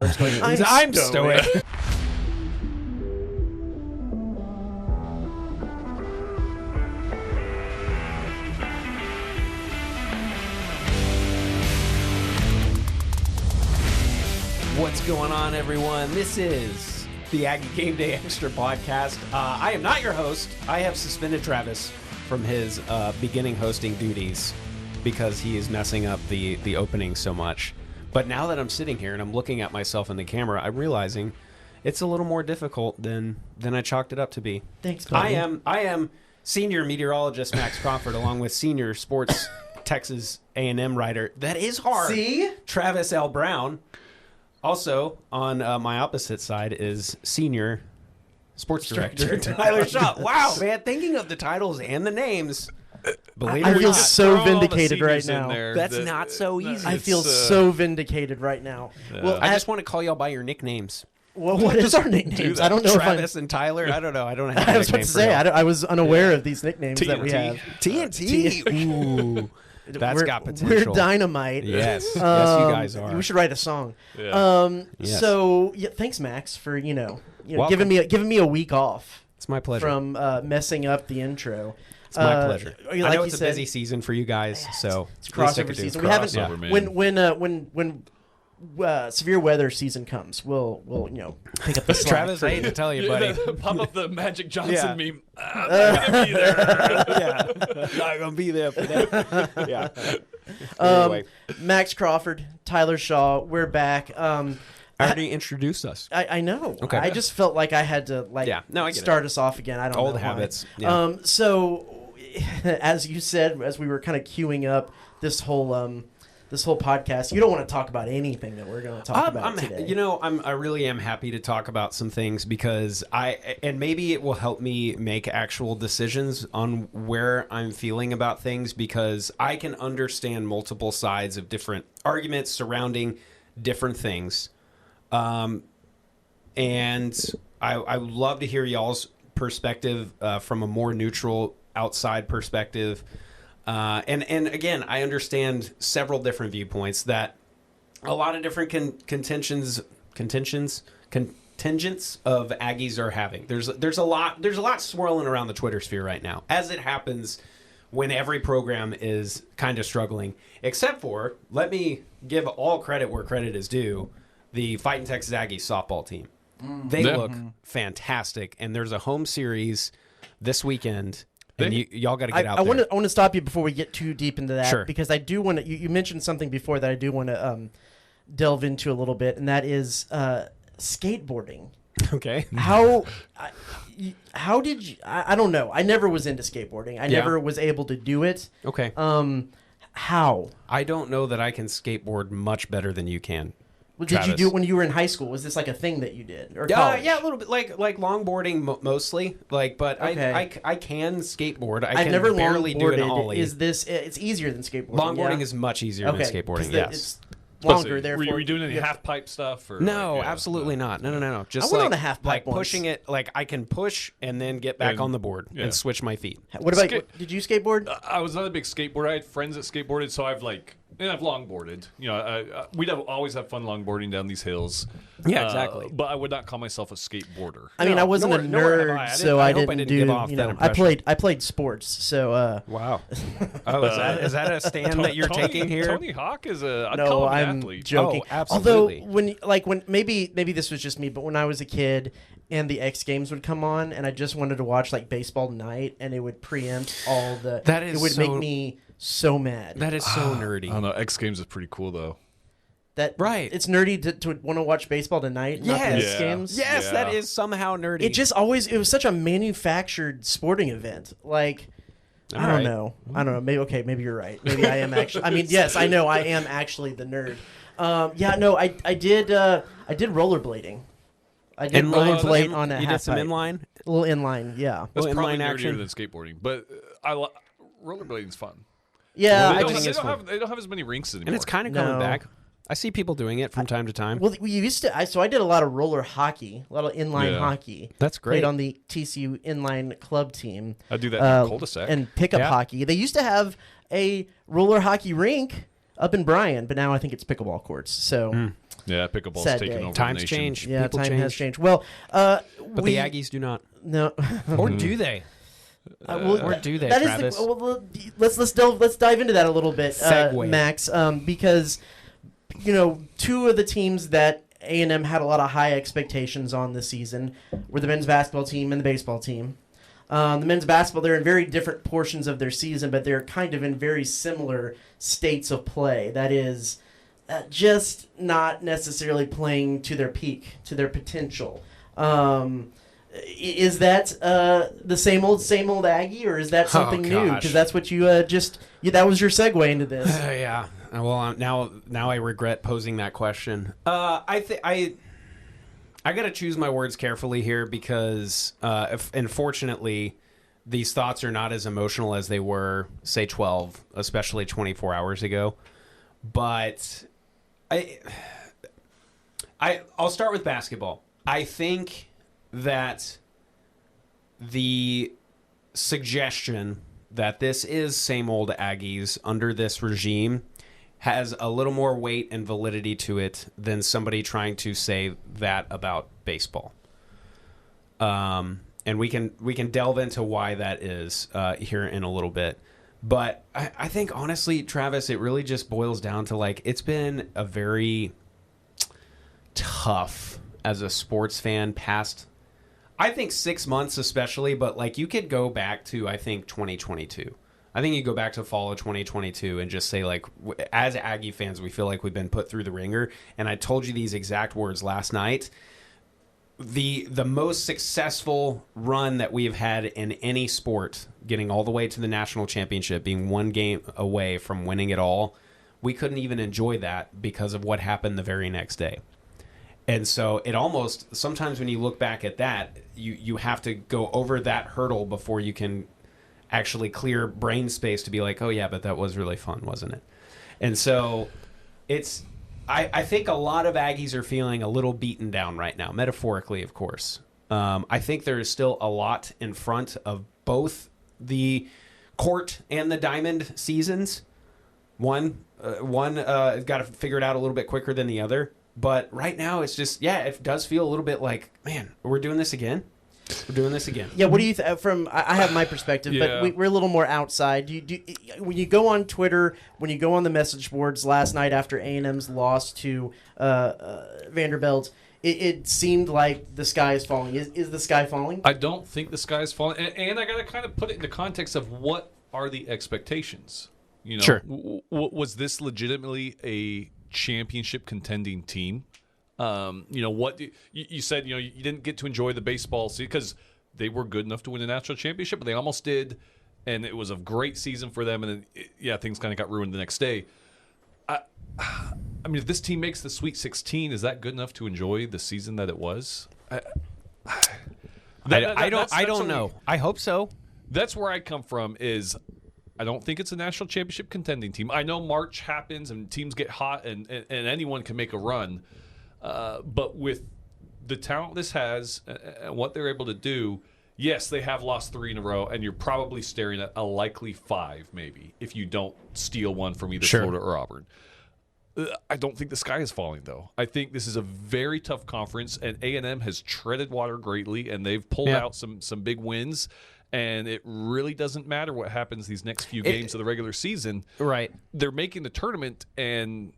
I'm stoic. What's going on, everyone? This is the Aggie Game Day Extra podcast. I am not your host. I have suspended Travis from his beginning hosting duties because he is messing up the opening so much. But now that I'm sitting here and I'm looking at myself in the camera, I'm realizing it's a little more difficult than I chalked it up to be. Thanks, buddy. I am senior meteorologist Max Crawford, along with senior sports Texas A&M writer. That is hard. See? Travis L. Brown. Also, on my opposite side is senior sports director Tyler Shaw. Wow, man, thinking of the titles and the names, believe it or I feel not, so vindicated right now. that's not so easy. I feel so vindicated right now. Yeah. Well, I just want to call y'all by your nicknames. Well, what is our nicknames? I don't know. Travis and Tyler. I don't know. I don't have. I was about to say. I was unaware of these nicknames that we have. TNT. Ooh. That's got potential. We're dynamite. Yes. Yes, you guys are. We should write a song. Yeah. Yes. So, thanks, Max, for Welcome. giving me a week off. It's my pleasure. From messing up the intro. It's my pleasure. Like I know it's a busy season for you guys, so it's crossover season. We haven't. When severe weather season comes, we'll pick up the slack. Travis, I hate to tell you, buddy. Pop up the Magic Johnson meme. I'm not gonna be there. Not gonna be there for that. Yeah. Anyway. Max Crawford, Tyler Shaw, we're back. I already introduced us. I know. Okay. I just felt like I had to start us off again. I don't know. Old habits. Yeah. So, as you said, as we were kind of queuing up this whole podcast, you don't want to talk about anything that we're going to talk about today. I really am happy to talk about some things because and maybe it will help me make actual decisions on where I'm feeling about things, because I can understand multiple sides of different arguments surrounding different things. And I would love to hear y'all's perspective from a more neutral outside perspective. And again, I understand several different viewpoints that a lot of different contingents of Aggies are having. There's a lot swirling around the Twitter sphere right now, as it happens when every program is kind of struggling, except for, let me give all credit where credit is due, the Fighting Texas Aggies softball team. They look fantastic, and there's a home series this weekend. And y'all got to get out there. I want to stop you before we get too deep into that, sure, because I do want to. You mentioned something before that I do want to delve into a little bit, and that is skateboarding. Okay. How did you? I don't know. I never was into skateboarding. I never was able to do it. Okay. How? I don't know that I can skateboard much better than you can. Well, did you do it when you were in high school? Was this like a thing that you did? Or college? Yeah, a little bit, like longboarding mostly. But okay. I can skateboard. I've never barely do an ollie. Is this? It's easier than skateboarding. Longboarding is much easier than skateboarding. Yes. It's longer. Therefore, were you doing any half pipe stuff? Or no, absolutely not. No. Just I went on a half pipe once. Pushing it. Like I can push and then get back on the board and switch my feet. What about? Did you skateboard? I was not a big skateboarder. I had friends that skateboarded, so I've longboarded. We'd always have fun longboarding down these hills. Yeah, exactly. But I would not call myself a skateboarder. I mean, I wasn't a nerd, so I didn't do. I played sports, so. Wow. Oh, is that a stand that you're taking here? Tony Hawk is I'm athlete. Joking. Oh, absolutely. Although when maybe this was just me, but when I was a kid and the X Games would come on, and I just wanted to watch like baseball tonight, and it would preempt all the. It would make me so mad. That is so nerdy. I don't know. X Games is pretty cool though. It's nerdy to want to watch baseball tonight. Not the X Games. Yes, that is somehow nerdy. It was such a manufactured sporting event. Like, I don't know. Maybe you're right. Maybe I am actually. I mean, yes, I know I am actually the nerd. I did rollerblading. I did rollerblade on a half. You did some inline? A little inline, yeah. That's inline probably action nerdier than skateboarding, but rollerblading's fun. Yeah, they don't have as many rinks anymore. And it's kind of coming back. I see people doing it from time to time. Well, we used to. So I did a lot of roller hockey, a lot of inline hockey. That's great. Played on the TCU inline club team. I do that in cul-de-sac. And pickup hockey. They used to have a roller hockey rink up in Bryan, but now I think it's pickleball courts. So Yeah, pickleball's Sad taken day. over Times the nation. change. yeah, People time change. has changed. Well, But the Aggies do not. no. Or do they? Or do they, That is Travis? let's dive into that a little bit, Segue. Max, because two of the teams that A&M had a lot of high expectations on this season were the men's basketball team and the baseball team. The men's basketball, they're in very different portions of their season, but they're kind of in very similar states of play. That is, just not necessarily playing to their peak, to their potential. Is that the same old Aggie, or is that something new? gosh. Because that's what you that was your segue into this. Yeah. Well, now I regret posing that question. I got to choose my words carefully here because, unfortunately, these thoughts are not as emotional as they were, say, 12, especially 24 hours ago. But I'll start with basketball. I think that the suggestion that this is same old Aggies under this regime has a little more weight and validity to it than somebody trying to say that about baseball. And we can delve into why that is here in a little bit. But I think, honestly, Travis, it really just boils down to, it's been a very tough, as a sports fan, past, I think, 6 months especially, but, you could go back to, I think, 2022. I think you go back to fall of 2022 and just say, as Aggie fans, we feel like we've been put through the ringer. And I told you these exact words last night. The most successful run that we have had in any sport, getting all the way to the national championship, being one game away from winning it all, we couldn't even enjoy that because of what happened the very next day. And so it almost, sometimes when you look back at that, you have to go over that hurdle before you can actually clear brain space to be like, oh yeah, but that was really fun, wasn't it? And so it's, I think a lot of Aggies are feeling a little beaten down right now, metaphorically, of course. I think there is still a lot in front of both the court and the diamond seasons. One got to figure it out a little bit quicker than the other. But right now, it's just, it does feel a little bit like, man, we're doing this again? We're doing this again. Yeah, what do you from? I have my perspective, Yeah. but we're a little more outside. When you go on Twitter, when you go on the message boards last night after A&M's loss to Vanderbilt, it seemed like the sky is falling. Is the sky falling? I don't think the sky is falling. And I got to kind of put it in the context of what are the expectations? Sure. Was this legitimately a championship contending team? What you said, you didn't get to enjoy the baseball season because they were good enough to win the national championship, but they almost did, and it was a great season for them. And then, things kind of got ruined the next day. I mean, if this team makes the Sweet 16, is that good enough to enjoy the season that it was? I don't know. I hope so. That's where I come from. Is I don't think it's a national championship contending team. I know March happens and teams get hot, and anyone can make a run. But with the talent this has and what they're able to do, yes, they have lost 3 in a row, and you're probably staring at a likely 5 maybe if you don't steal one from either Florida or Auburn. I don't think the sky is falling, though. I think this is a very tough conference, and A&M has treaded water greatly, and they've pulled out some big wins, and it really doesn't matter what happens these next few games of the regular season. Right. They're making the tournament, and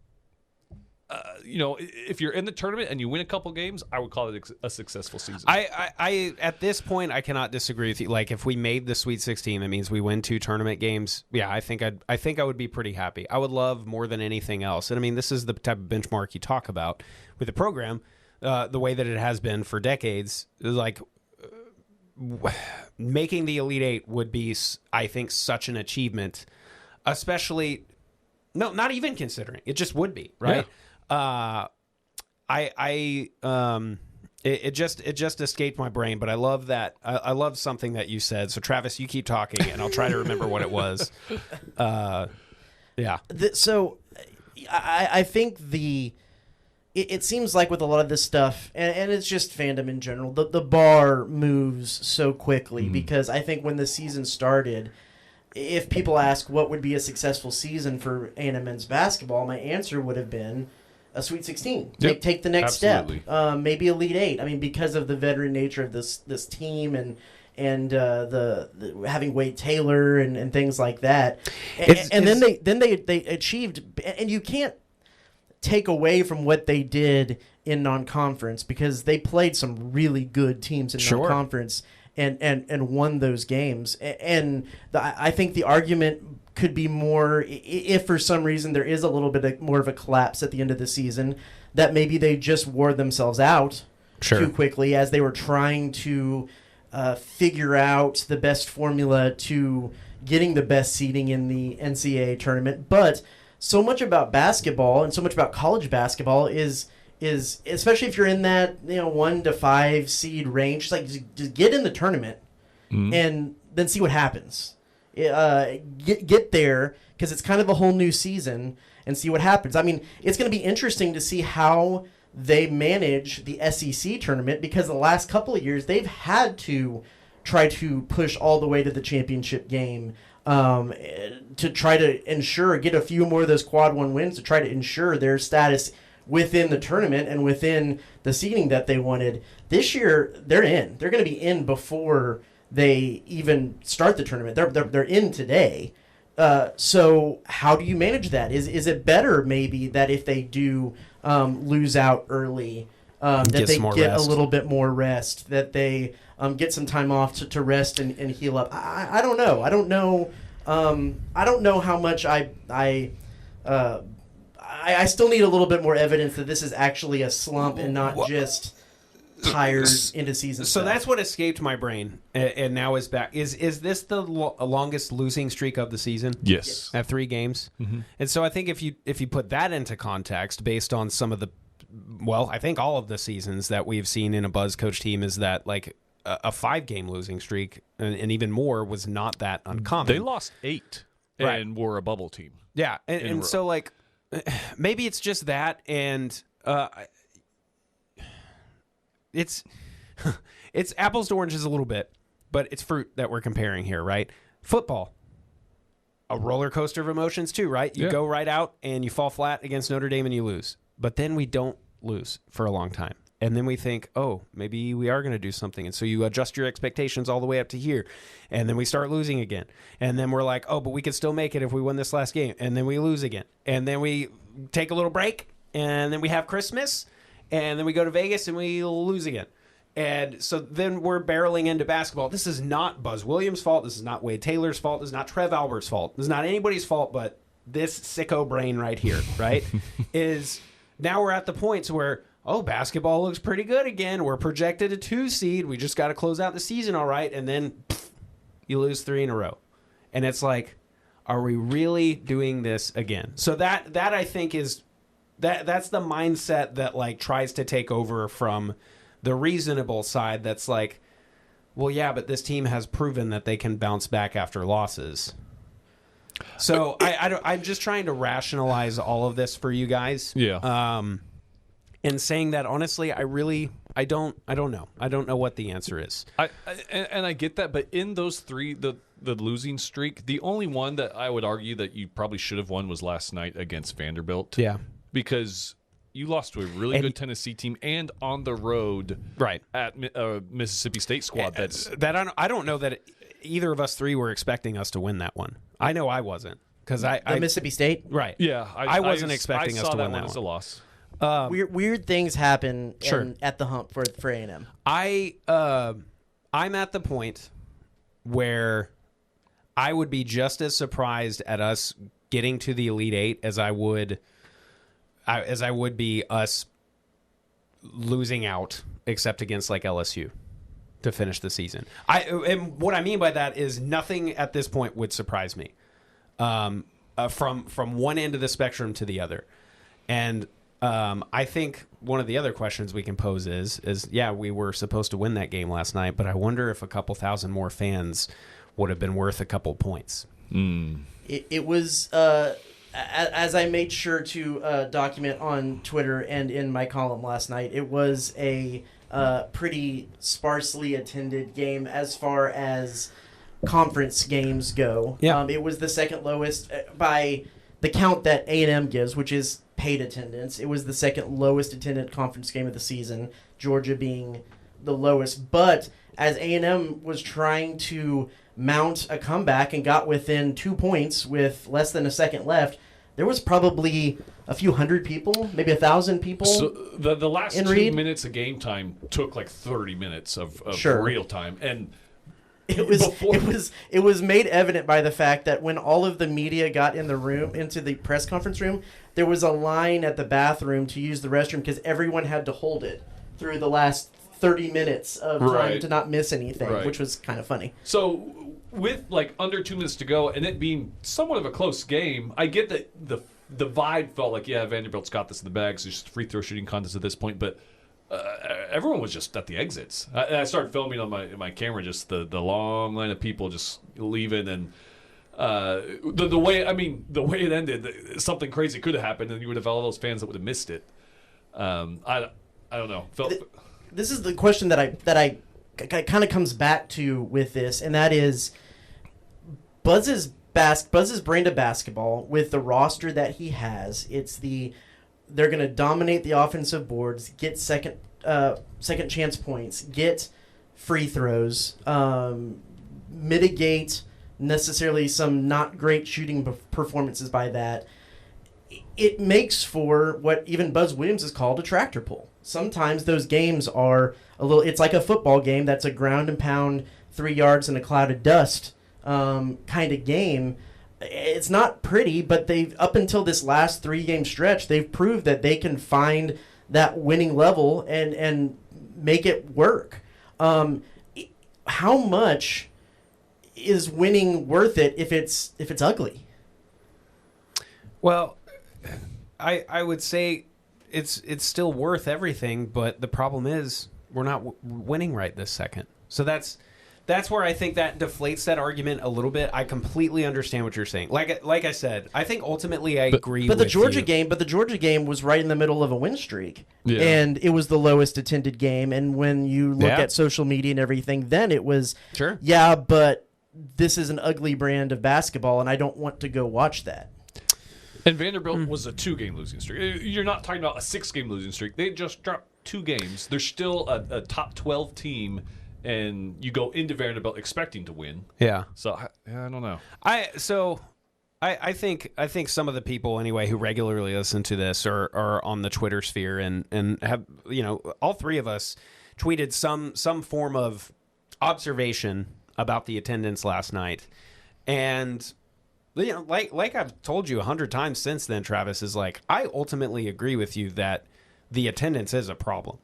if you're in the tournament and you win a couple games, I would call it a successful season. I at this point, I cannot disagree with you. If we made the Sweet 16, that means we win 2 tournament games. Yeah, I think I would be pretty happy. I would love more than anything else. And I mean, this is the type of benchmark you talk about with the program, the way that it has been for decades. Making the Elite Eight would be, I think, such an achievement, especially. No, not even considering. It just would be, right? Yeah. It just escaped my brain, but I love that. I love something that you said. So Travis, you keep talking, and I'll try to remember what it was. Yeah. So I think it seems like with a lot of this stuff, and it's just fandom in general, the bar moves so quickly because I think when the season started, if people ask what would be a successful season for A&M men's basketball, my answer would have been a Sweet 16. Yep. Take the next Absolutely. step. Maybe Elite Eight. I mean, because of the veteran nature of this team and the having Wade Taylor and things like that. And then they achieved, and you can't take away from what they did in non-conference, because they played some really good teams in non-conference and won those games. And I think the argument could be more, if for some reason there is a little bit more of a collapse at the end of the season, that maybe they just wore themselves out too quickly as they were trying to figure out the best formula to getting the best seeding in the NCAA tournament. But so much about basketball and so much about college basketball is especially if you're in that 1 to 5 seed range, like just get in the tournament and then see what happens. Get there, because it's kind of a whole new season, and see what happens. I mean, it's going to be interesting to see how they manage the SEC tournament, because the last couple of years they've had to try to push all the way to the championship game to try to get a few more of those quad 1 wins to try to ensure their status within the tournament and within the seeding that they wanted. This year, they're in. They're going to be in before they even start the tournament. They're in today. So how do you manage that? Is it better maybe that if they do lose out early, that they get a little bit more rest, that they get some time off to rest and heal up? I don't know. I don't know. I don't know how much I still need a little bit more evidence that this is actually a slump and not just tired into season. So stuff. that's what escaped my brain, and now is back. Is this the longest losing streak of the season? Yes. At 3 games. Mm-hmm. And so I think if you put that into context, based on some of the, I think all of the seasons that we've seen in a Buzz coach team, is that like a 5-game losing streak and even more was not that uncommon. They lost 8 and were a bubble team. Yeah, and so like maybe it's just that, and it's apples to oranges a little bit, but it's fruit that we're comparing here, right? Football, a roller coaster of emotions too, right? You go right out and you fall flat against Notre Dame and you lose, but then we don't lose for a long time. And then we think, oh, maybe we are going to do something. And so you adjust your expectations all the way up to here. And then we start losing again. And then we're like, oh, but we could still make it if we win this last game. And then we lose again. And then we take a little break. And then we have Christmas. And then we go to Vegas and we lose again. And so then we're barreling into basketball. This is not Buzz Williams' fault. This is not Wade Taylor's fault. This is not Trev Albert's fault. This is not anybody's fault but this sicko brain right here, right? Is now we're at the points where, oh, basketball looks pretty good again. We're projected a 2 seed. We just got to close out the season all right. And then you lose 3 in a row. And it's like, are we really doing this again? So that I think is that's the mindset that like tries to take over from the reasonable side. That's like, well, yeah, but this team has proven that they can bounce back after losses. So I'm just trying to rationalize all of this for you guys. Yeah. And saying that honestly, I don't know. I don't know what the answer is. I get that, but in those 3, the losing streak, the only one that I would argue that you probably should have won was last night against Vanderbilt. Yeah, because you lost to a really good Tennessee team and on the road, right, at Mississippi State squad. I don't know that either of us 3 were expecting us to win that one. I know I wasn't, because I Mississippi State, right? Yeah, I wasn't expecting us to win that one. As a loss. Weird things happen at the hump for A&M. I'm at the point where I would be just as surprised at us getting to the Elite Eight as I would be us losing out, except against like LSU to finish the season. And what I mean by that is nothing at this point would surprise me, from one end of the spectrum to the other. And I think one of the other questions we can pose is yeah, we were supposed to win that game last night, but I wonder if a couple thousand more fans would have been worth a couple points. It was, as I made sure to document on Twitter and in my column last night, it was a pretty sparsely attended game as far as conference games go. Yeah. It was the second lowest by the count that A&M gives, which is paid attendance. It was the second lowest attended conference game of the season, Georgia being the lowest. But as A&M was trying to mount a comeback and got within 2 points with less than a second left, there was probably a few hundred people, maybe 1,000 people. So the last 2 Reed? minutes of game time took like 30 minutes of Sure. real time, and it was made evident by the fact that when all of the media got in the room, into the press conference room, there was a line at the bathroom to use the restroom because everyone had to hold it through the last 30 minutes of trying to not miss anything, which was kind of funny. So with like under 2 minutes to go and it being somewhat of a close game, I get that the vibe felt like, yeah, Vanderbilt's got this in the bag. So it's just a free throw shooting contest at this point, but everyone was just at the exits. I started filming on my camera, just the long line of people just leaving, and the way it ended, something crazy could have happened, and you would have all those fans that would have missed it. I don't know. This is the question that I kind of comes back to with this, and that is Buzz's brand of basketball with the roster that he has. They're going to dominate the offensive boards, get second chance points, get free throws, mitigate necessarily some not great shooting performances by that. It makes for what even Buzz Williams has called a tractor pull. Sometimes those games are it's like a football game that's a ground and pound, 3 yards in a cloud of dust kind of game. It's not pretty, but up until this last 3-game stretch, they've proved that they can find that winning level and make it work. How much is winning worth it if it's ugly? Well, I would say it's still worth everything, but the problem is we're not winning right this second. So that's where I think that deflates that argument a little bit. I completely understand what you're saying. Like I said, I think ultimately I agree. But the with Georgia you. game was right in the middle of a win streak, Yeah. and it was the lowest attended game. And when you look at social media and everything, then it was Sure. Yeah, but this is an ugly brand of basketball, and I don't want to go watch that. And Vanderbilt was a 2-game losing streak. You're not talking about a 6-game losing streak. They just dropped 2 games. They're still a top 12 team, and you go into Vanderbilt expecting to win. Yeah. So I don't know. I think some of the people anyway who regularly listen to this are on the Twitter sphere and have, all three of us tweeted some form of observation about the attendance last night. And like I've told you 100 times since then, Travis, is like, I ultimately agree with you that the attendance is a problem.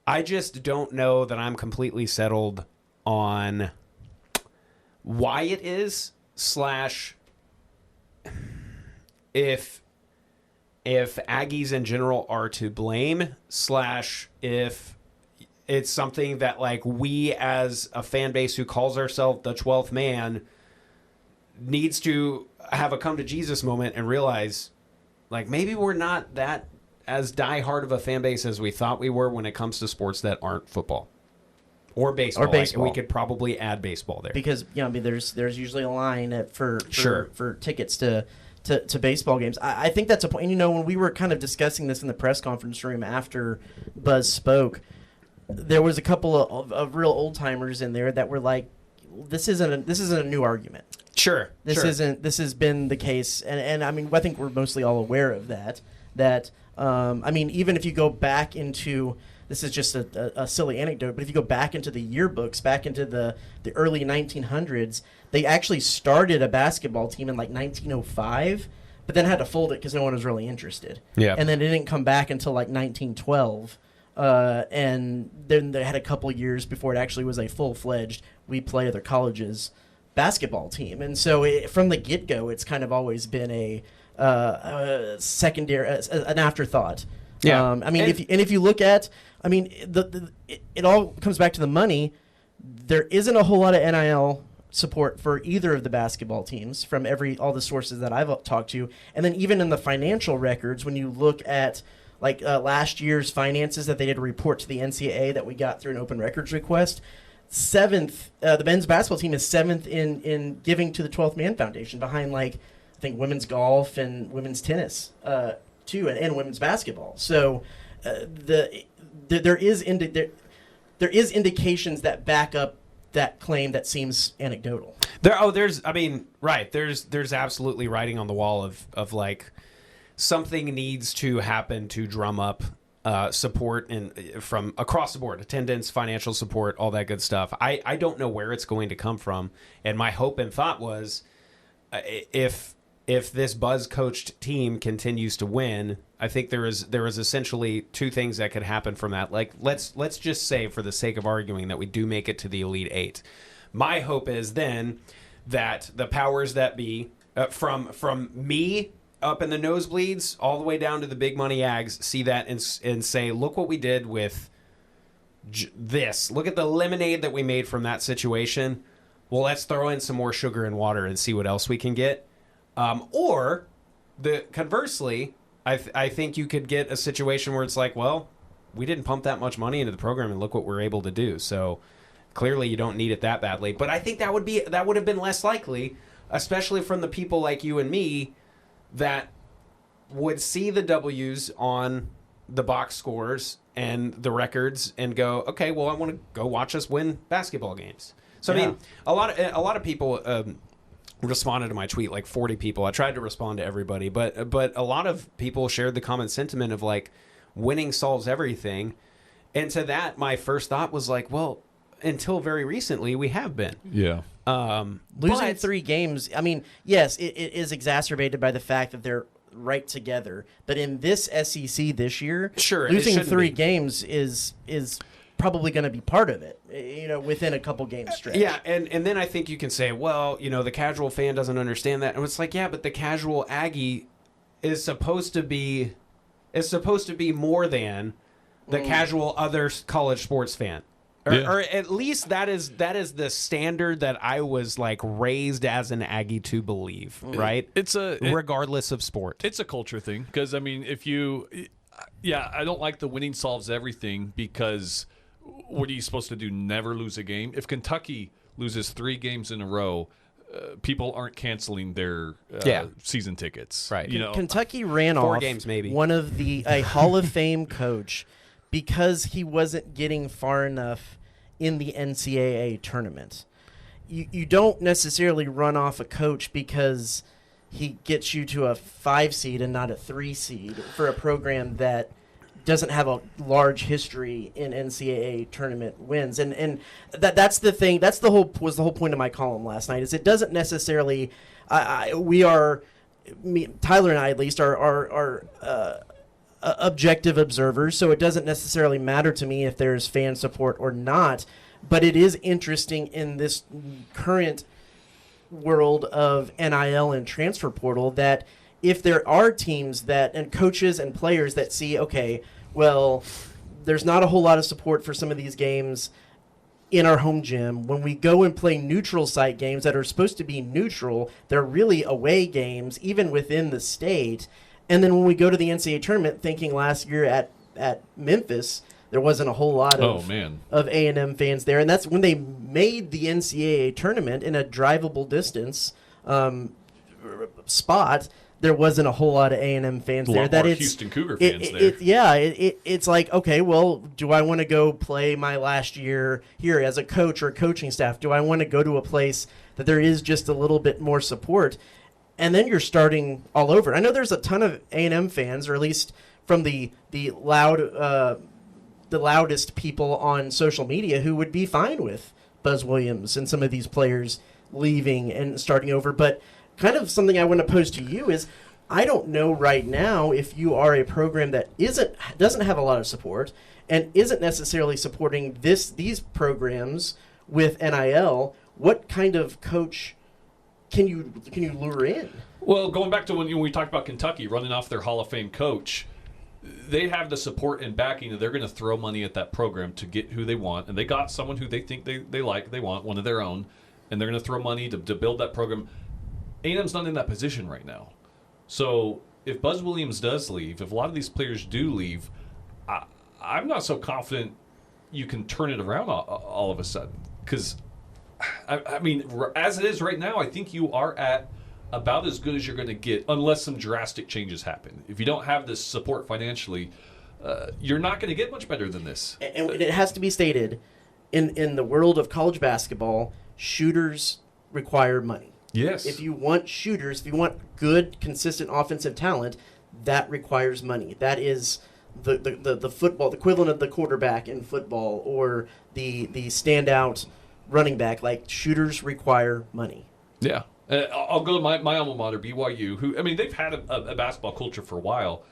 I just don't know that I'm completely settled on why it is / if Aggies in general are to blame / if it's something that like we as a fan base who calls ourselves the 12th man needs to have a come to Jesus moment and realize like maybe we're not that as diehard of a fan base as we thought we were when it comes to sports that aren't football or baseball. Like, we could probably add baseball there because there's usually a line for tickets to baseball games. I think that's a point. When we were kind of discussing this in the press conference room after Buzz spoke, there was a couple of real old timers in there that were like, this isn't a new argument. Sure. This has been the case, and I mean, I think we're mostly all aware of that. Even if you go back into, this is just a silly anecdote, but if you go back into the yearbooks, back into the early 1900s, they actually started a basketball team in like 1905, but then had to fold it because no one was really interested. Yeah. And then it didn't come back until like 1912. And then they had a couple years before it actually was a full-fledged, we play other colleges basketball team. And so from the get-go, it's kind of always been a secondary, an afterthought. Yeah. If you look at, it all comes back to the money. There isn't a whole lot of NIL support for either of the basketball teams from all the sources that I've talked to. And then even in the financial records, when you look at last year's finances that they did report to the NCAA that we got through an open records request, seventh. The men's basketball team is seventh in giving to the 12th Man Foundation, behind like I think women's golf and women's tennis too, and women's basketball. So there is indications that back up that claim that seems anecdotal. There's absolutely writing on the wall of like something needs to happen to drum up support from across the board, attendance, financial support, all that good stuff. I don't know where it's going to come from, and my hope and thought was if this Buzz coached team continues to win, I think there is essentially two things that could happen from that. Like let's just say, for the sake of arguing, that we do make it to the Elite Eight. My hope is then that the powers that be, from me up in the nosebleeds all the way down to the big money Ags, see that and say, look what we did with this. Look at the lemonade that we made from that situation. Well, let's throw in some more sugar and water and see what else we can get. Or conversely, I think you could get a situation where it's like, well, we didn't pump that much money into the program, and look what we're able to do. So clearly, you don't need it that badly. But I think that would have been less likely, especially from the people like you and me that would see the W's on the box scores and the records and go, okay, well, I want to go watch us win basketball games. So yeah. I mean, a lot of people responded to my tweet, like 40 people. I tried to respond to everybody, but a lot of people shared the common sentiment of like, winning solves everything. And to that, my first thought was like, well, until very recently, we have been. Yeah. Losing 3 games, I mean, yes, it is exacerbated by the fact that they're right together. But in this SEC this year, sure, losing 3 games is probably going to be part of it, within a couple game stretch. Yeah, and then I think you can say, well, the casual fan doesn't understand that. And it's like, yeah, but the casual Aggie is supposed to be more than the casual other college sports fan. Or at least that is the standard that I was like raised as an Aggie to believe, right? Regardless of sport. It's a culture thing, because I mean, I don't like the winning solves everything, because what are you supposed to do? Never lose a game? If Kentucky loses 3 games in a row, people aren't canceling their season tickets, right? Kentucky ran 4 off games maybe. One of a Hall of Fame coach because he wasn't getting far enough in the NCAA tournament. You don't necessarily run off a coach because he gets you to a 5 seed and not a 3 seed for a program that doesn't have a large history in NCAA tournament wins. And that's the thing. Was the whole point of my column last night, is it doesn't necessarily Tyler and I at least are objective observers, so it doesn't necessarily matter to me if there's fan support or not, but it is interesting in this current world of NIL and transfer portal that if there are teams and coaches and players that see, okay, well, there's not a whole lot of support for some of these games in our home gym. When we go and play neutral site games that are supposed to be neutral, they're really away games, even within the state. And then when we go to the NCAA tournament, thinking last year at Memphis, there wasn't a whole lot of A&M fans there. And that's when they made the NCAA tournament in a drivable distance spot. There wasn't a whole lot of A&M fans there. That it's Houston Cougar fans there. It's like, okay, well, do I want to go play my last year here as a coach or coaching staff? Do I want to go to a place that there is just a little bit more support? And then you're starting all over. I know there's a ton of A&M fans, or at least from the loudest people on social media, who would be fine with Buzz Williams and some of these players leaving and starting over. But kind of something I want to pose to you is, I don't know right now if you are a program that doesn't have a lot of support and isn't necessarily supporting these programs with NIL. What kind of coach can you lure in? Well, going back to when we talked about Kentucky running off their Hall of Fame coach, they have the support and backing that they're going to throw money at that program to get who they want, and they got someone who they think they want, one of their own, and they're going to throw money to build that program. A&M's not in that position right now. So if Buzz Williams does leave, if a lot of these players do leave, I'm not so confident you can turn it around all of a sudden. Because, I mean, as it is right now, I think you are at about as good as you're going to get unless some drastic changes happen. If you don't have this support financially, you're not going to get much better than this. And it has to be stated, in the world of college basketball, shooters require money. Yes. If you want shooters, if you want good, consistent offensive talent, that requires money. That is the football, the equivalent of the quarterback in football, or the standout running back. Like, shooters require money. Yeah. I'll go to my alma mater, BYU, who, I mean, they've had a basketball culture for a while.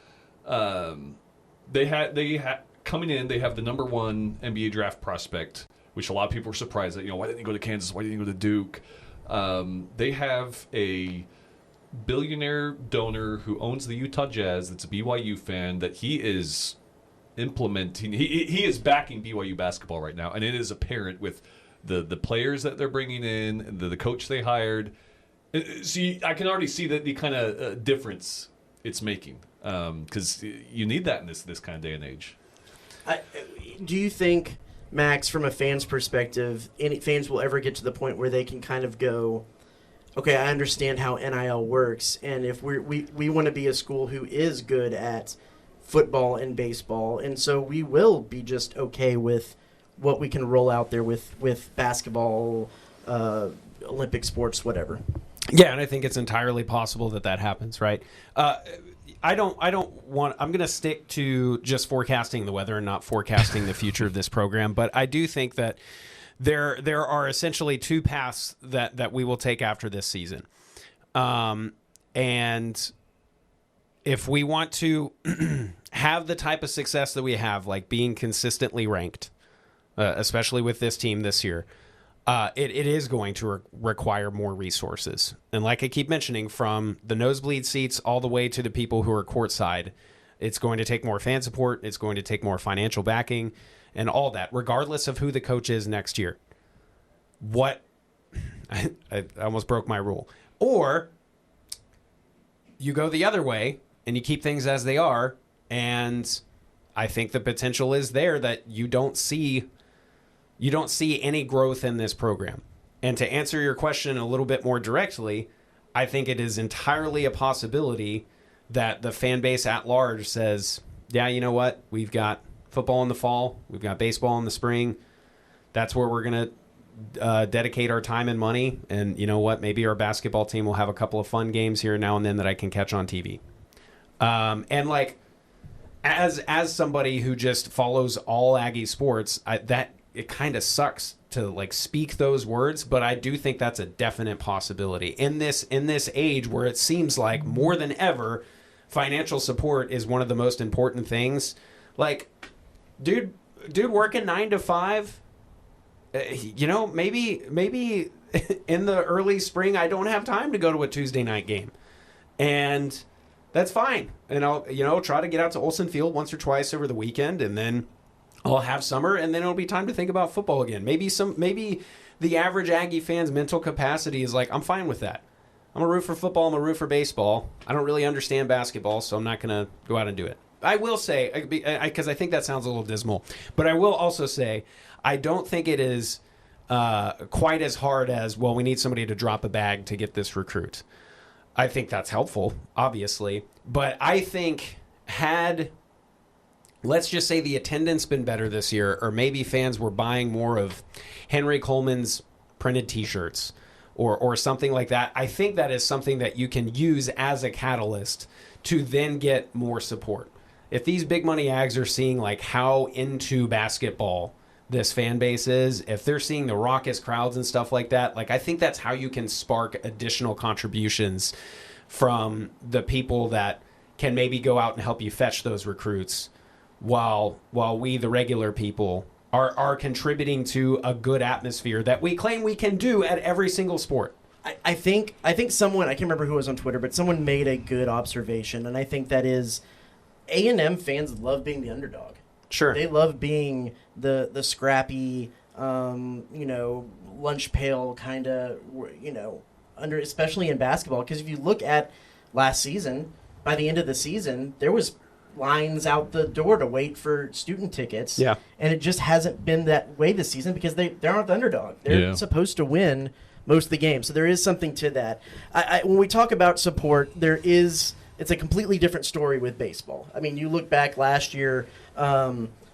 They had coming in, they have the number 1 NBA draft prospect, which a lot of people were surprised that, why didn't he go to Kansas? Why didn't he go to Duke? They have a billionaire donor who owns the Utah Jazz that's a BYU fan that he is implementing. He is backing BYU basketball right now, and it is apparent with the players that they're bringing in, the coach they hired. See, I can already see the kind of difference it's making, because you need that in this kind of day and age. Do you think, Max, from a fan's perspective, any fans will ever get to the point where they can kind of go, okay, I understand how NIL works, and if we want to be a school who is good at football and baseball, and so we will be just okay with what we can roll out there with basketball, Olympic sports, whatever. Yeah, and I think it's entirely possible that happens, right? I'm going to stick to just forecasting the weather and not forecasting the future of this program, but I do think that there are essentially 2 paths that we will take after this season. And if we want to have the type of success that we have, like being consistently ranked, especially with this team this year, it is going to require more resources. And like I keep mentioning, from the nosebleed seats all the way to the people who are courtside, it's going to take more fan support. It's going to take more financial backing and all that, regardless of who the coach is next year. I almost broke my rule. Or you go the other way and you keep things as they are, and I think the potential is there that you don't see any growth in this program. And to answer your question a little bit more directly, I think it is entirely a possibility that the fan base at large says, yeah, you know what? We've got football in the fall. We've got baseball in the spring. That's where we're going to dedicate our time and money. And you know what? Maybe our basketball team will have a couple of fun games here now and then that I can catch on TV. And like, as somebody who just follows all Aggie sports, it kind of sucks to like speak those words, but I do think that's a definite possibility in this age where it seems like more than ever, financial support is one of the most important things. Like, dude working 9 to 5, maybe in the early spring I don't have time to go to a Tuesday night game, and that's fine. And I'll try to get out to Olsen Field once or twice over the weekend, and then I'll have summer, and then it'll be time to think about football again. Maybe the average Aggie fan's mental capacity is like, I'm fine with that. I'm a root for football. I'm a root for baseball. I don't really understand basketball, so I'm not going to go out and do it. I will say, because I think that sounds a little dismal, but I will also say I don't think it is quite as hard as, well, we need somebody to drop a bag to get this recruit. I think that's helpful, obviously, but I think let's just say the attendance been better this year, or maybe fans were buying more of Henry Coleman's printed T-shirts or something like that, I think that is something that you can use as a catalyst to then get more support. If these big money Ags are seeing like how into basketball this fan base is, if they're seeing the raucous crowds and stuff like that, like I think that's how you can spark additional contributions from the people that can maybe go out and help you fetch those recruits, while we, the regular people, are contributing to a good atmosphere that we claim we can do at every single sport. I think someone, I can't remember who was on Twitter, but someone made a good observation, and I think that is A&M fans love being the underdog. Sure. They love being the scrappy, lunch pail kind of, especially in basketball, because if you look at last season, by the end of the season, there was lines out the door to wait for student tickets. Yeah. And it just hasn't been that way this season because they aren't the underdog. They're supposed to win most of the games. So there is something to that. When we talk about support, it's a completely different story with baseball. I mean, you look back last year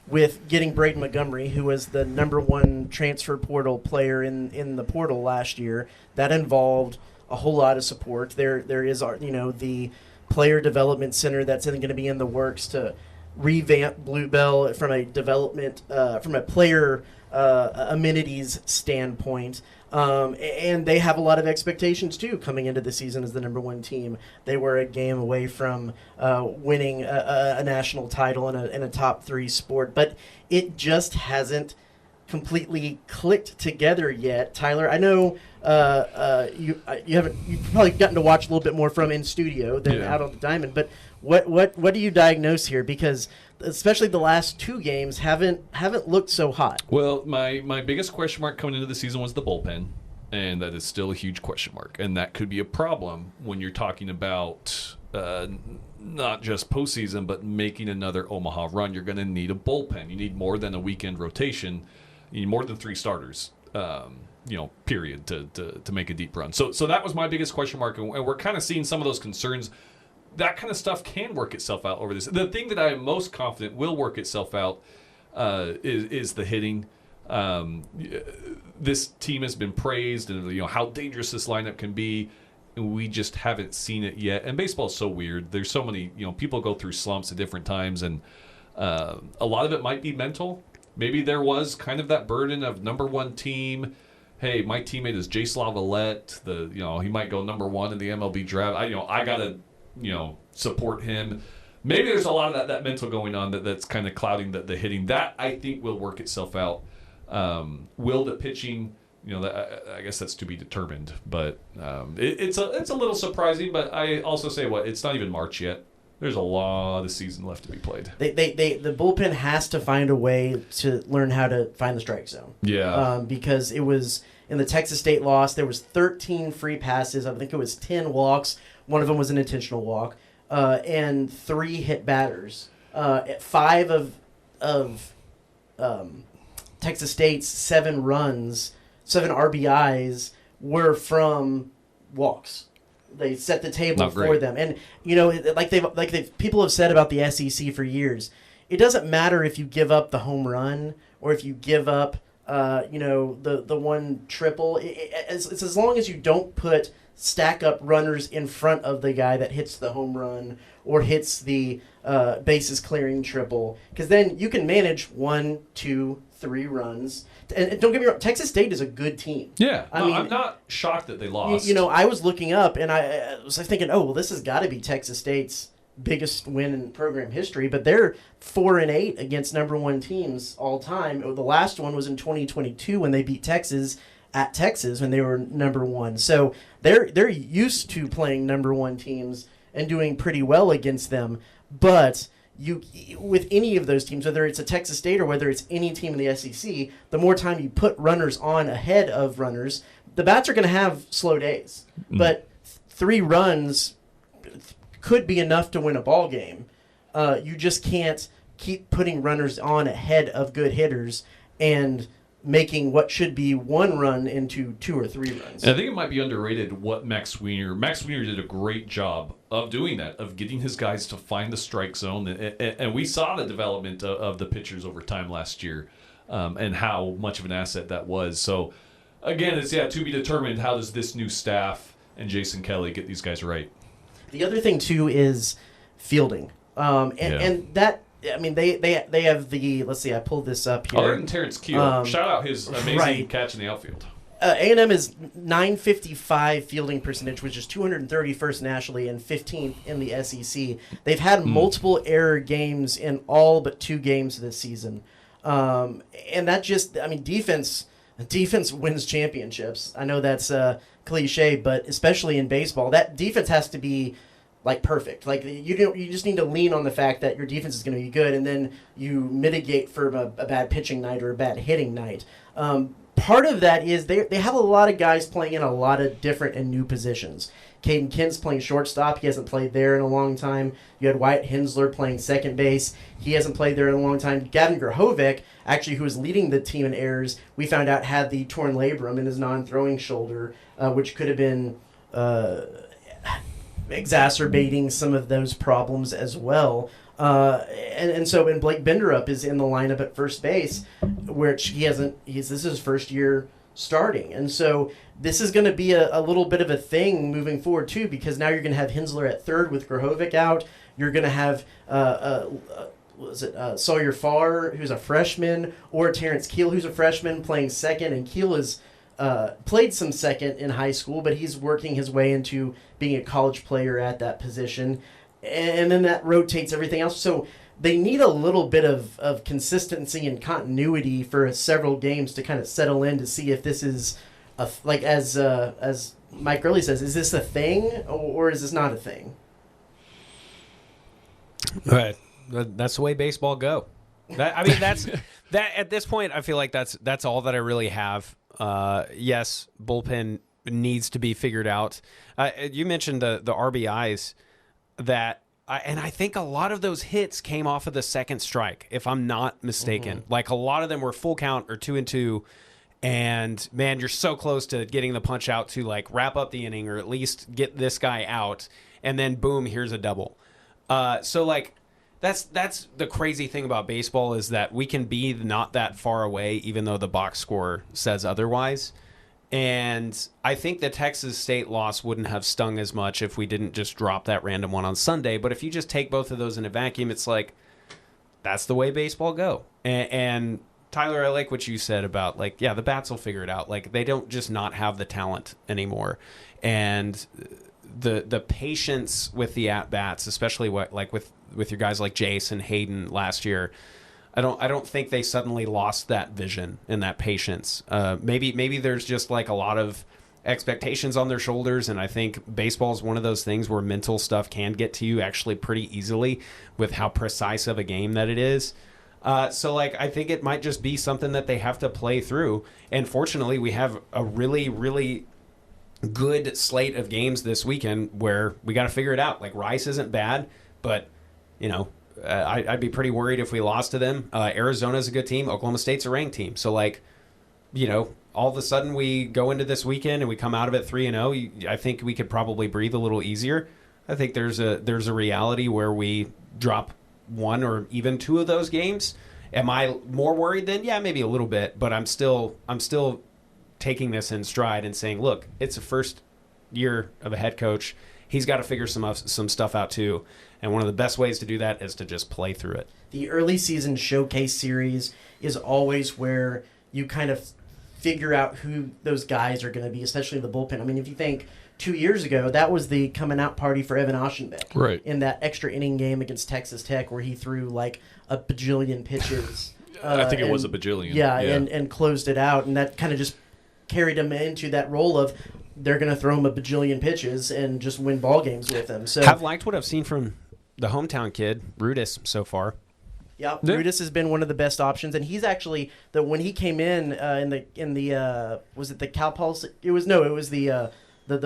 with getting Braden Montgomery, who was the #1 transfer portal player in the portal last year. That involved a whole lot of support. There is, the player development center that's going to be in the works to revamp Bluebell from a development, from a player amenities standpoint. And they have a lot of expectations, too, coming into the season as the #1 team. They were a game away from winning a national title in a top 3 sport. But it just hasn't completely clicked together yet. Tyler, I know you've probably gotten to watch a little bit more from in studio than out on the diamond. But what do you diagnose here? Because especially the last 2 games haven't looked so hot. Well, my biggest question mark coming into the season was the bullpen, and that is still a huge question mark. And that could be a problem when you're talking about not just postseason, but making another Omaha run. You're going to need a bullpen. You need more than a weekend rotation. You need more than 3 starters, period, to make a deep run. So that was my biggest question mark, and we're kind of seeing some of those concerns. That kind of stuff can work itself out over this. The thing that I am most confident will work itself out is the hitting. This team has been praised, and how dangerous this lineup can be. And we just haven't seen it yet. And baseball is so weird. There's so many. People go through slumps at different times, and a lot of it might be mental. Maybe there was kind of that burden of #1 team. Hey, my teammate is Jace Lavalette. He might go #1 in the MLB draft. I gotta support him. Maybe there's a lot of that mental going on that's kind of clouding the hitting. That I think will work itself out. Will the pitching? I guess that's to be determined. But it's a little surprising. But I also say it's not even March yet. There's a lot of season left to be played. The bullpen has to find a way to learn how to find the strike zone. Yeah. Because it was in the Texas State loss, there was 13 free passes. I think it was 10 walks. One of them was an intentional walk, and 3 hit batters. 5 of Texas State's 7 runs, 7 RBIs were from walks. They set the table for them, and people have said about the SEC for years. It doesn't matter if you give up the home run or if you give up, the one triple. It's as long as you don't stack up runners in front of the guy that hits the home run or hits the bases clearing triple, because then you can manage 1, 2, 3 runs. And don't get me wrong, Texas State is a good team. Yeah, I'm not shocked that they lost. I was looking up, and I was thinking, this has got to be Texas State's biggest win in program history. But they're 4-8 against #1 teams all time. The last one was in 2022 when they beat Texas at Texas when they were #1. So they're used to playing #1 teams and doing pretty well against them. But with any of those teams, whether it's a Texas State or whether it's any team in the SEC, the more time you put runners on ahead of runners, the bats are going to have slow days. But 3 runs could be enough to win a ball game. You just can't keep putting runners on ahead of good hitters and making what should be 1 run into 2 or 3 runs. And I think it might be underrated what Max Wiener did a great job of doing that, of getting his guys to find the strike zone. And we saw the development of the pitchers over time last year, and how much of an asset that was. So, again, it's to be determined. How does this new staff and Jason Kelly get these guys right? The other thing, too, is fielding. And that... they have the, let's see, I pulled this up here. Other than Terrence Keel, shout out his amazing catch in the outfield. A&M is .955 fielding percentage, which is 231st nationally and 15th in the SEC. They've had multiple error games in all but 2 games this season. And that defense wins championships. I know that's cliche, but especially in baseball, that defense has to be perfect. You just need to lean on the fact that your defense is going to be good, and then you mitigate for a bad pitching night or a bad hitting night. part of that is they have a lot of guys playing in a lot of different and new positions. Caden Kent's playing shortstop. He hasn't played there in a long time. You had Wyatt Hensler playing second base. He hasn't played there in a long time. Gavin Grahovic, actually, who was leading the team in errors, we found out had the torn labrum in his non-throwing shoulder, which could have been exacerbating some of those problems as well. And so when Blake Benderup is in the lineup at first base, which this is his first year starting. And so this is going to be a little bit of a thing moving forward too, because now you're going to have Hensler at third with Grahovic out. You're going to have Sawyer Farr, who's a freshman, or Terrence Keel, who's a freshman, playing second. And Keel has played some second in high school, but he's working his way into being a college player at that position. And then that rotates everything else. So they need a little bit of consistency and continuity for several games to kind of settle in to see if this is, as Mike Gurley says, is this a thing or is this not a thing? Right. That's the way baseball go. That's that. At this point, I feel like that's all that I really have. Yes, bullpen needs to be figured out. You mentioned the RBIs that. And I think a lot of those hits came off of the second strike, if I'm not mistaken. Mm-hmm. Like a lot of them were full count or 2-2. And man, you're so close to getting the punch out to like wrap up the inning or at least get this guy out. And then boom, here's a double. So like that's the crazy thing about baseball is that we can be not that far away, even though the box score says otherwise. And I think the Texas State loss wouldn't have stung as much if we didn't just drop that random one on Sunday. But if you just take both of those in a vacuum, it's like, that's the way baseball go. And Tyler, I like what you said about, like, yeah, the bats will figure it out. Like, they don't just not have the talent anymore. And the patience with the at-bats, especially with your guys like Jace and Hayden last year, I don't think they suddenly lost that vision and that patience. Maybe there's just like a lot of expectations on their shoulders, and I think baseball is one of those things where mental stuff can get to you actually pretty easily with how precise of a game that it is. So like I think it might just be something that they have to play through. And fortunately, we have a really, really good slate of games this weekend where we got to figure it out. Like Rice isn't bad, but you know. I'd be pretty worried if we lost to them. Arizona's a good team. Oklahoma State's a ranked team. So, like, you know, all of a sudden we go into this weekend and we come out of it 3-0. I think we could probably breathe a little easier. I think there's a reality where we drop one or even two of those games. Am I more worried then? Yeah, maybe a little bit. But I'm still taking this in stride and saying, look, it's the first year of a head coach. He's got to figure some stuff out too. And one of the best ways to do that is to just play through it. The early season showcase series is always where you kind of figure out who those guys are going to be, especially the bullpen. I mean, if you think 2 years ago, that was the coming out party for Evan Oschenbeck. Right. In that extra inning game against Texas Tech where he threw like a bajillion pitches. I think it was a bajillion. Yeah, and closed it out. And that kind of just carried him into that role of they're going to throw him a bajillion pitches and just win ball games with him. So I've liked what I've seen from the hometown kid, Rudis, so far. Yeah, Rudis has been one of the best options, and he's actually when he came in the was it the Cal Poly? It was the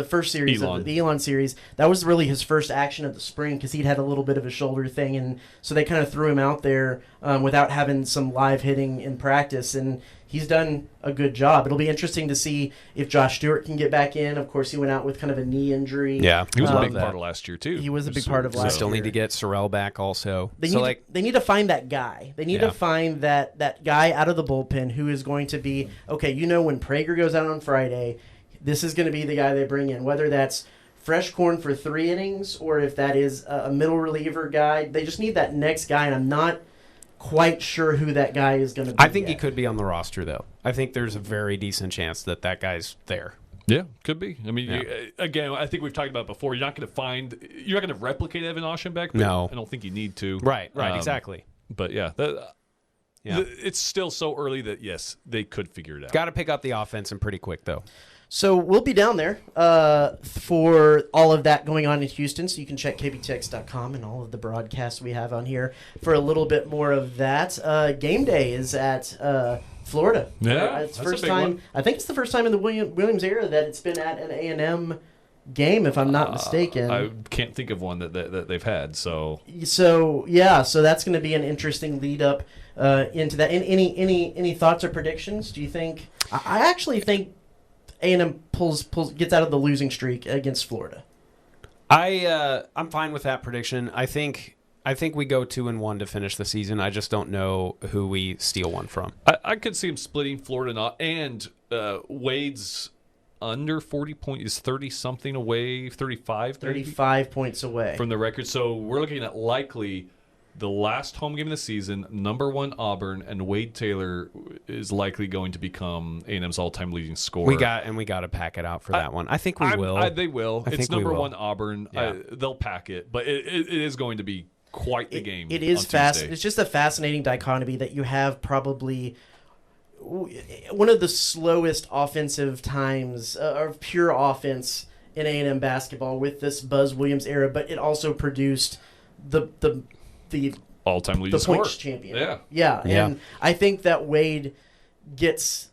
first series of the Elon series. That was really his first action of the spring because he'd had a little bit of a shoulder thing, and so they kind of threw him out there without having some live hitting in practice, and he's done a good job. It'll be interesting to see if Josh Stewart can get back in. Of course, he went out with kind of a knee injury. Yeah, he was a big part of last year too. He was a big part of last year. Still need to get Sorrell back also. They need to find that guy. They need to find that guy out of the bullpen who is going to be, okay, you know when Prager goes out on Friday, this is going to be the guy they bring in, whether that's fresh corn for 3 innings or if that is a middle reliever guy. They just need that next guy, and I'm not quite sure who that guy is going to be. I think he could be on the roster, though. I think there's a very decent chance that guy's there. Yeah, could be. I mean, again, I think we've talked about it before. You're not going to replicate Evan Oschenbeck. But no, I don't think you need to. Right, exactly. But it's still so early that yes, they could figure it out. Got to pick up the offense and pretty quick though. So we'll be down there for all of that going on in Houston. So you can check KBTX.com and all of the broadcasts we have on here for a little bit more of that. Game day is at Florida. Yeah, it's that's first a big time. one. I think it's the first time in the Williams era that it's been at an A&M game, if I'm not mistaken. I can't think of one that they've had. So yeah, so that's going to be an interesting lead up into that. Any thoughts or predictions? Do you think? I actually think A&M gets out of the losing streak against Florida. I'm fine with that prediction. I think we go 2-1 to finish the season. I just don't know who we steal one from. I could see him splitting Florida and Wade's under 40 points is 30-something away, 35 maybe? 35 points away from the record. So we're looking at likely the last home game of the season, #1 Auburn, and Wade Taylor is likely going to become A&M's all-time leading scorer. We got to pack it out for that one. I think we will. They will. It's #1 Auburn. Yeah. They'll pack it, but it is going to be quite the game. It is on fast. Tuesday. It's just a fascinating dichotomy that you have probably one of the slowest offensive times of pure offense in A&M basketball with this Buzz Williams era, but it also produced the all-time leading scorer. points champion. Yeah. And I think that Wade gets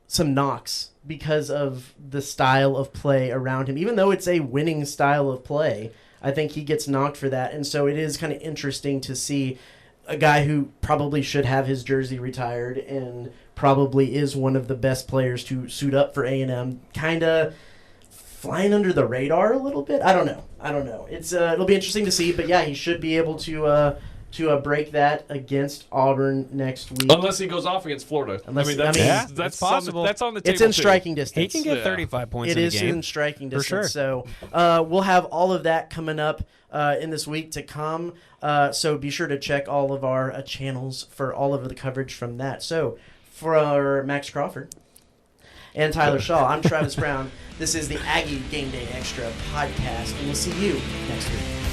some knocks because of the style of play around him. Even though it's a winning style of play, I think he gets knocked for that. And so it is kind of interesting to see a guy who probably should have his jersey retired and probably is one of the best players to suit up for A&M kind of flying under the radar a little bit. I don't know. It's it'll be interesting to see, but yeah, he should be able to break that against Auburn next week. Unless he goes off against Florida. That's possible. That's on the table. It's in too. striking distance. He can get 35 points It in a is game. in striking distance. For sure. So we'll have all of that coming up in this week to come. So be sure to check all of our channels for all of the coverage from that. So for Max Crawford and Tyler Shaw, I'm Travis Brown. This is the Aggie Game Day Extra podcast, and we'll see you next week.